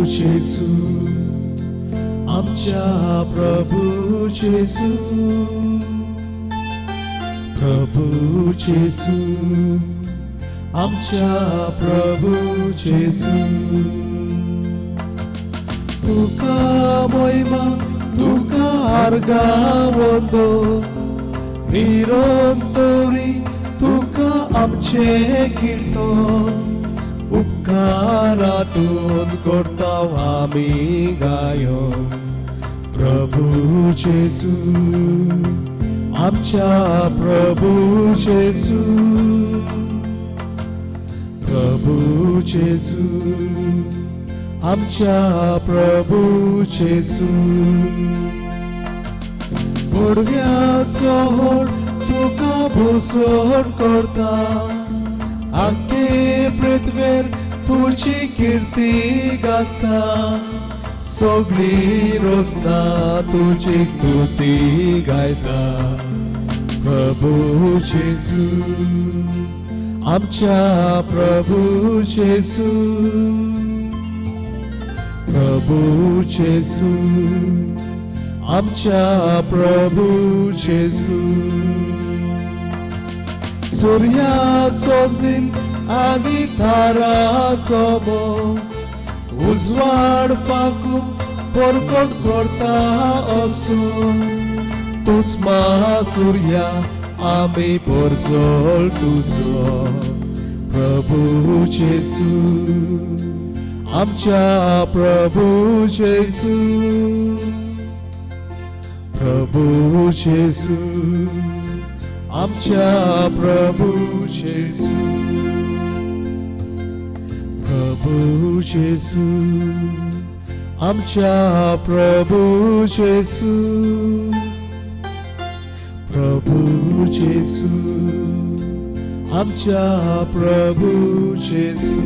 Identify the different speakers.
Speaker 1: जेसू, आमच्या प्रभू जेसू, प्रभू जेसू, आमच्या प्रभू जेसू. तुका महिमा, तुका आर्गावंदो, निरंतरी तुका आमचे कीर्तन. उपकारातून करताव आमी गायन. प्रभू जेसू, आमच्या प्रभू जेसू, प्रभू जेसू, आमच्या प्रभू जेसू. गोडव्याचो व्हड तुका भोसोन करता, आख्खे पृथ्वेर तुजी कीर्ती गाजता. सगळी रोजना तुजी स्तुती गायता. प्रभू जेसू, आमच्या प्रभू जेसू, प्रभू जेसू, आमच्या प्रभू जेसू. सूर्याचो दिन आनी ताराचो मोग, उजवाड फाकू परकट करता असो. तूच महासूर्या, आमी परजोळ तुजो. प्रभू जेसू, आमच्या प्रभू जेसू, प्रभू जेसू, आमच्या प्रभू जेसू. प्रभू जेसू, आमच्या प्रभू जेसू, प्रभू जेसू, आमच्या प्रभू जेसू.